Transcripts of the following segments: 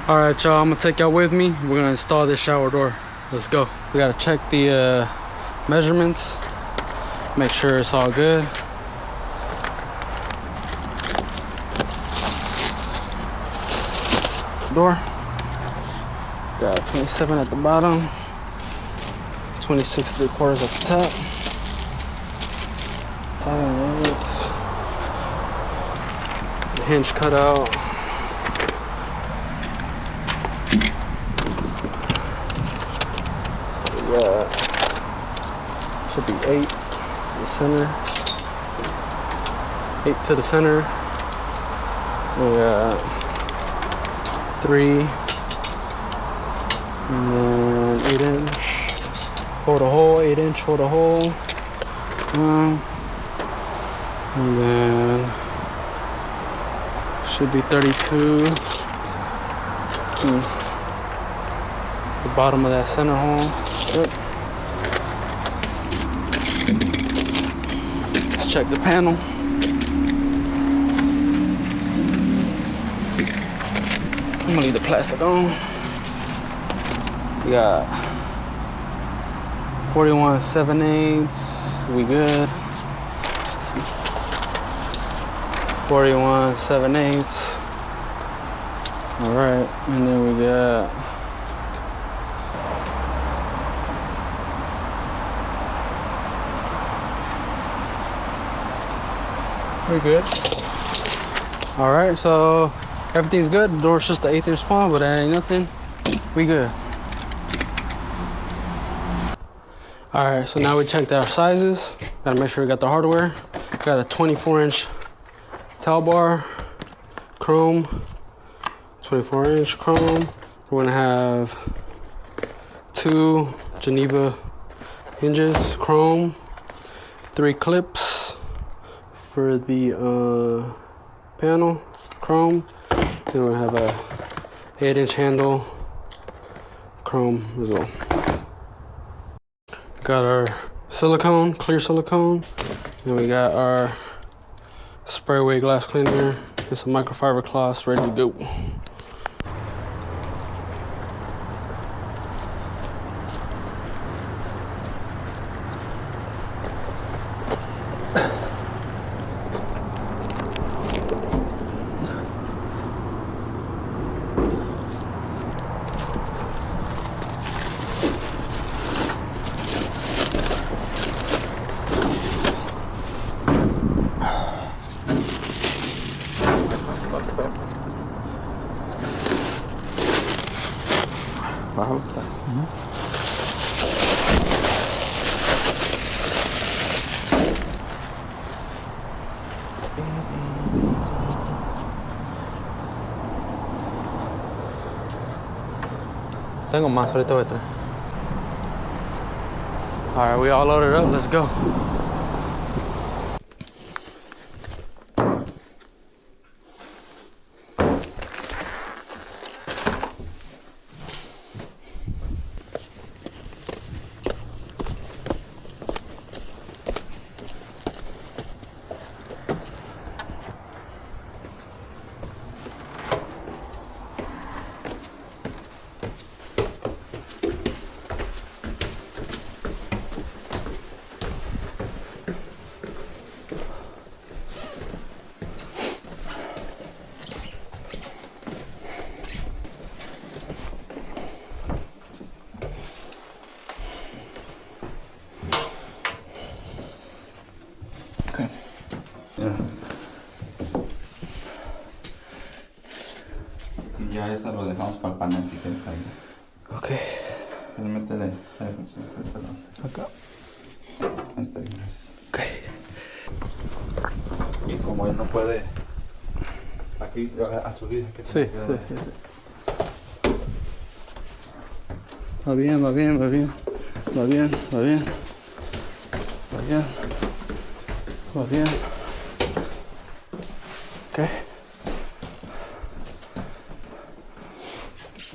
All right, y'all, I'm gonna take y'all with me. We're gonna install this shower door. Let's go. We gotta check the measurements, make sure it's all good. Door. Got 27 at the bottom, 26 3/4 at the top. The hinge cut out. So should be 8 to the center. 8 to the center. We got 3, and then 8-inch. Hold a hole, 8-inch, hold a hole. And then should be 32. The bottom of that center hole. Yep. Let's check the panel. I'm gonna leave the plastic on. We got 41 7/8. We good. 41 7/8. All right, and then we got we're good. All right, so everything's good. The door's just an 1/8 inch small, but that ain't nothing. We good. All right, so now we checked our sizes. Gotta make sure we got the hardware. Got a 24-inch towel bar, chrome, 24-inch chrome. We're gonna have 2 Geneva hinges, chrome, 3 clips for the panel, chrome. Then we have a 8-inch handle, chrome as well. Got our silicone, clear silicone. Then we got our spray away glass cleaner. It's a microfiber cloth ready to go. Tengo más, ahorita voy a traer. All right, we all loaded up, let's go. Okay. Yeah. Y ya eso lo dejamos para el panel si quieres ahí. Ok. Métele Acá. Ahí está bien. Ok. Y como él no puede aquí a subir. Sí. Va bien. Ok.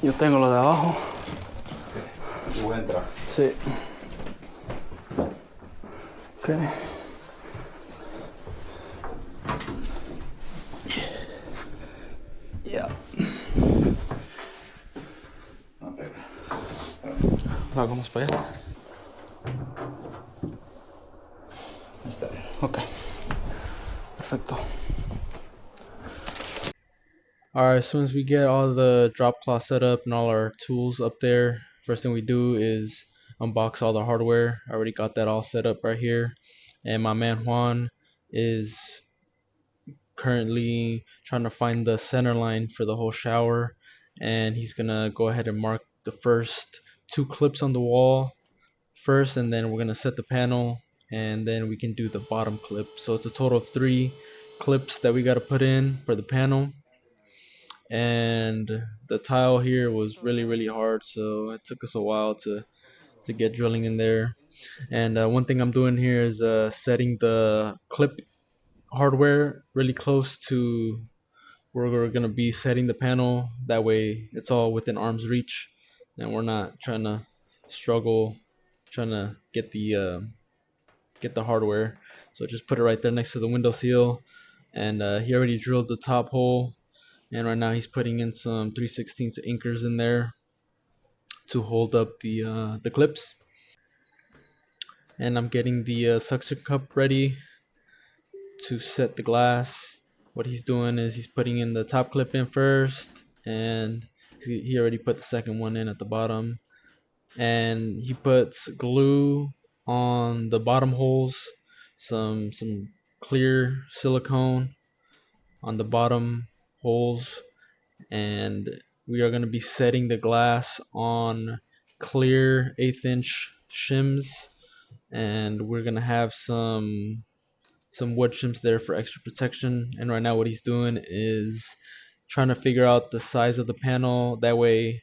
Yo tengo lo de abajo. Y voy a entrar. Sí. Ok. Yeah. Lo hago más para allá. Ahí está. Ok. Perfecto. Alright, as soon as we get all the drop cloth set up and all our tools up there, first thing we do is unbox all the hardware. I already got that all set up right here. And my man Juan is currently trying to find the center line for the whole shower, and he's gonna go ahead and mark the first 2 clips on the wall first, and then we're gonna set the panel, and then we can do the bottom clip. So it's a total of 3 clips that we got to put in for the panel. And the tile here was really hard, so it took us a while to get drilling in there. And one thing I'm doing here is setting the clip hardware really close to where we're gonna be setting the panel. That way it's all within arm's reach, and we're not trying to struggle trying to get the hardware. So just put it right there next to the window seal. And he already drilled the top hole, and right now he's putting in some 3/16 anchors in there to hold up the clips. And I'm getting the suction cup ready to set the glass. What he's doing is he's putting in the top clip in first, and he already put the second one in at the bottom. And he puts glue on the bottom holes, some clear silicone on the bottom holes, and we are going to be setting the glass on clear 1/8" shims, and we're going to have some wood shims there for extra protection. And right now what he's doing is trying to figure out the size of the panel, that way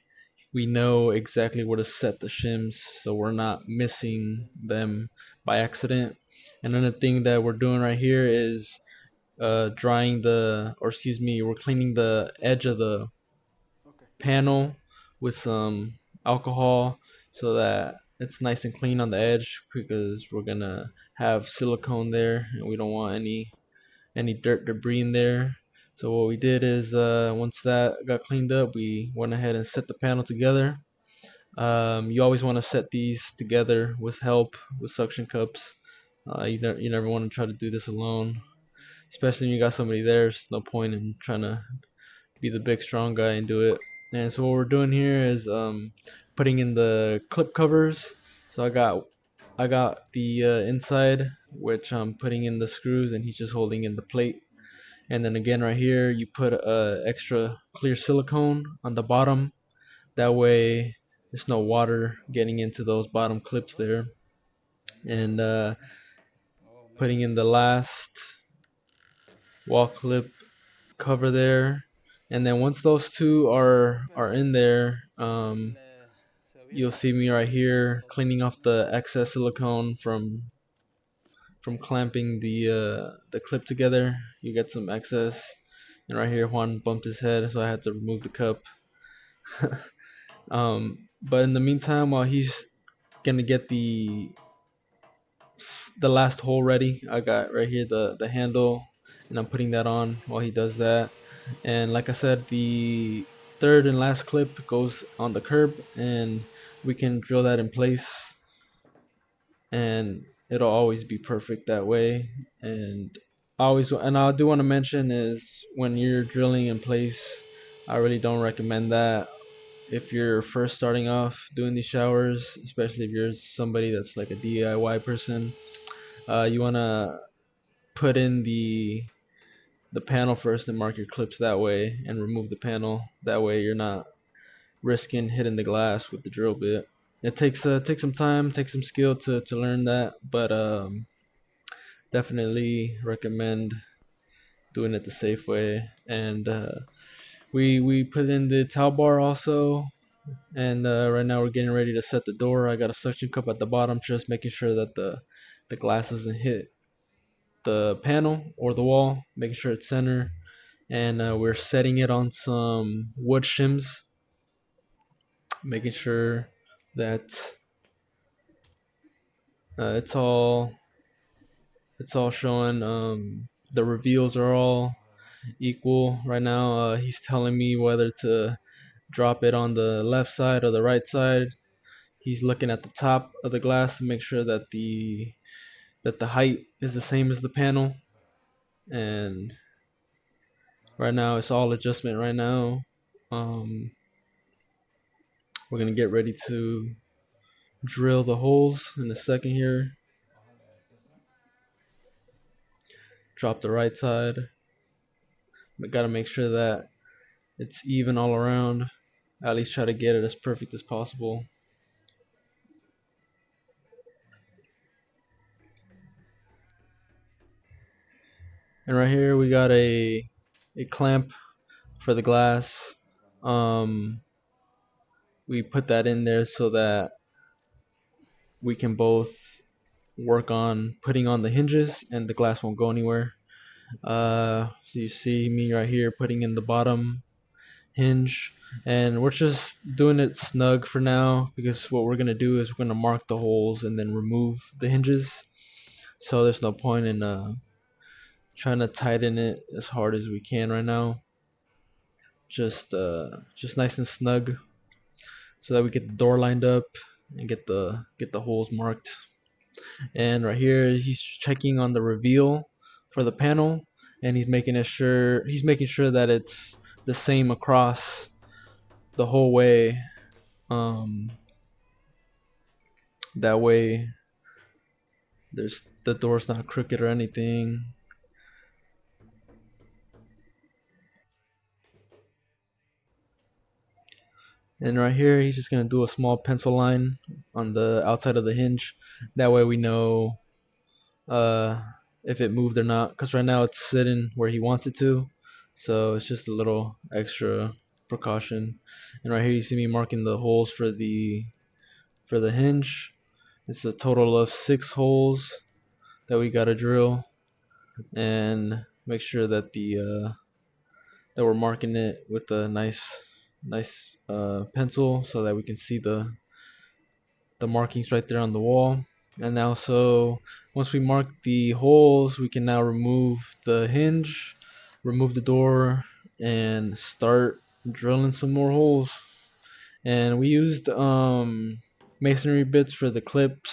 we know exactly where to set the shims so we're not missing them by accident. And another thing that we're doing right here is drying we're cleaning the edge of the panel with some alcohol so that it's nice and clean on the edge, because we're gonna have silicone there and we don't want any dirt debris in there. So what we did is once that got cleaned up, we went ahead and set the panel together. You always want to set these together with help with suction cups. You never want to try to do this alone, especially when you got somebody there. There's no point in trying to be the big strong guy and do it. And so what we're doing here is putting in the clip covers. So I got the inside, which I'm putting in the screws, and he's just holding in the plate. And then again right here you put extra clear silicone on the bottom, that way there's no water getting into those bottom clips there. And putting in the last wall clip cover there. And then once those two are in there, you'll see me right here cleaning off the excess silicone from clamping the clip together. You get some excess, and right here Juan bumped his head, so I had to remove the cup. But in the meantime, while he's gonna get the last hole ready, I got right here the handle, and I'm putting that on while he does that. And like I said, the third and last clip goes on the curb, and we can drill that in place, and it'll always be perfect that way. And I do want to mention is when you're drilling in place, I really don't recommend that if you're first starting off doing these showers, especially if you're somebody that's like a DIY person. You want to put in the panel first and mark your clips that way, and remove the panel that way. You're not risking hitting the glass with the drill bit. It takes some time, takes some skill to learn that, but definitely recommend doing it the safe way. And we put in the towel bar also, and right now we're getting ready to set the door. I got a suction cup at the bottom, just making sure that the glass doesn't hit the panel or the wall, making sure it's center. And we're setting it on some wood shims, making sure that it's all showing. The reveals are all equal right now. He's telling me whether to drop it on the left side or the right side. he's looking at the top of the glass to make sure that the height is the same as the panel. And right now it's all adjustment right now. We're gonna get ready to drill the holes in a second here. Drop the right side. But gotta make sure that it's even all around. At least try to get it as perfect as possible. And right here we got a clamp for the glass. We put that in there so that we can both work on putting on the hinges and the glass won't go anywhere. So you see me right here putting in the bottom hinge, and we're just doing it snug for now because what we're gonna do is we're gonna mark the holes and then remove the hinges. So there's no point in trying to tighten it as hard as we can right now. Just nice and snug so that we get the door lined up and get the holes marked. And right here he's checking on the reveal for the panel, and he's making sure that it's the same across the whole way. That way the door's not crooked or anything. And right here he's just gonna do a small pencil line on the outside of the hinge. That way we know if it moved or not, because right now it's sitting where he wants it to, so it's just a little extra precaution. And right here you see me marking the holes for the hinge. It's a total of 6 holes that we gotta drill, and make sure that that we're marking it with a nice pencil so that we can see the markings right there on the wall. And now, so once we mark the holes, we can now remove the hinge, remove the door, and start drilling some more holes. And we used masonry bits for the clip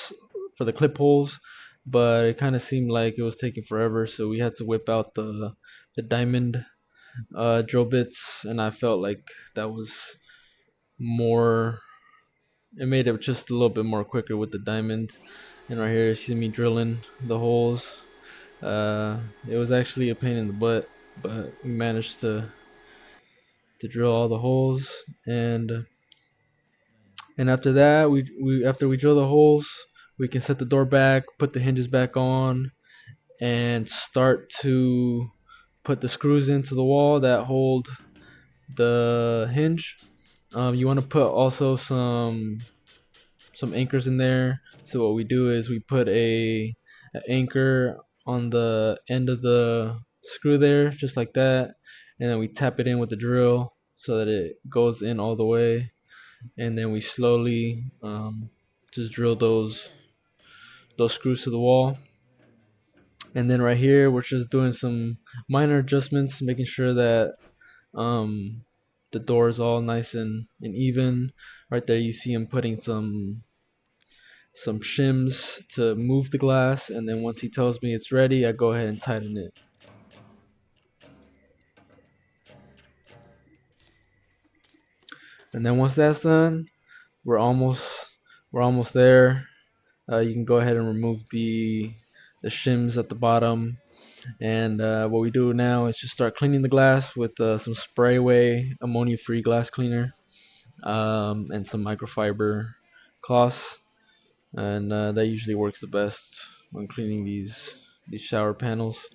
holes, but it kind of seemed like it was taking forever, so we had to whip out the diamond drill bits, and I felt like that was more, it made it just a little bit more quicker with the diamond. And right here you see me drilling the holes. It was actually a pain in the butt, but we managed to drill all the holes. And after that, after we drill the holes, we can set the door back, put the hinges back on, and start to put the screws into the wall that hold the hinge. You want to put also some anchors in there. So what we do is we put an anchor on the end of the screw there, just like that, and then we tap it in with the drill so that it goes in all the way, and then we slowly just drill those screws to the wall. And then right here we're just doing some minor adjustments, making sure that the door is all nice and even. Right there you see him putting some shims to move the glass, and then once he tells me it's ready, I go ahead and tighten it. And then once that's done, we're almost there. You can go ahead and remove the shims at the bottom, and what we do now is just start cleaning the glass with some Sprayway ammonia-free glass cleaner, and some microfiber cloths, and that usually works the best when cleaning these shower panels.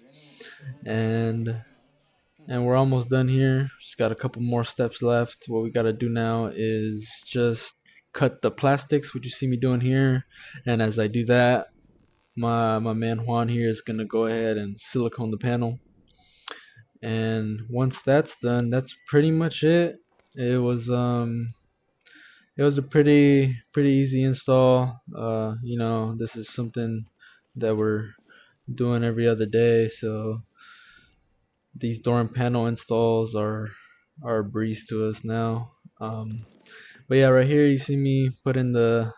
And we're almost done here. Just got a couple more steps left. What we got to do now is just cut the plastics, which you see me doing here. And as I do that, my man Juan here is gonna go ahead and silicone the panel. And once that's done, that's pretty much it. It was a pretty easy install. You know, this is something that we're doing every other day, so these door and panel installs are a breeze to us now. But yeah, right here you see me putting the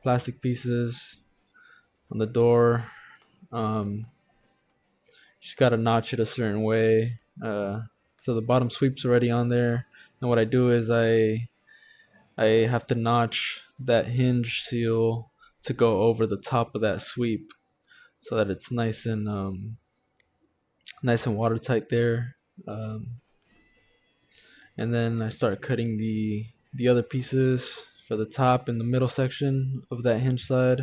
plastic pieces on the door. Just gotta notch it a certain way. So the bottom sweep's already on there, and what I do is I have to notch that hinge seal to go over the top of that sweep, so that it's nice and watertight there. Um, and then I start cutting the other pieces for the top and the middle section of that hinge side.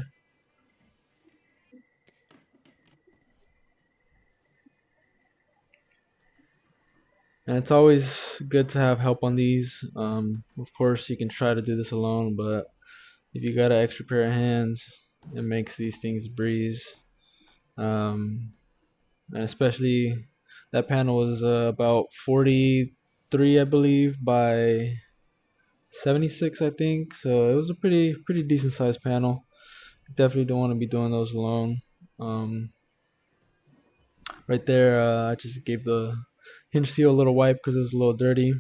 And it's always good to have help on these. Of course, you can try to do this alone, but if you got an extra pair of hands, it makes these things a breeze. And especially that panel was about 43, I believe, by 76, I think. So it was a pretty decent sized panel. Definitely don't want to be doing those alone. Um, right there, I just gave the hinge seal a little wipe because it was a little dirty.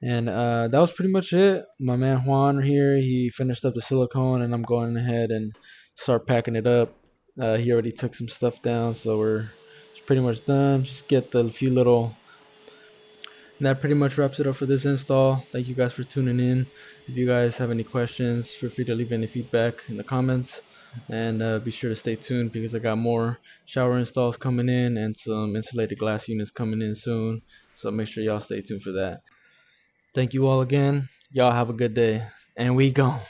And that was pretty much it. My man Juan here, he finished up the silicone, and I'm going ahead and start packing it up. He already took some stuff down, so we're pretty much done. Just get the few little. And that pretty much wraps it up for this install. Thank you guys for tuning in. If you guys have any questions, feel free to leave any feedback in the comments. And be sure to stay tuned because I got more shower installs coming in and some insulated glass units coming in soon. So make sure y'all stay tuned for that. Thank you all again. Y'all have a good day. And we gone.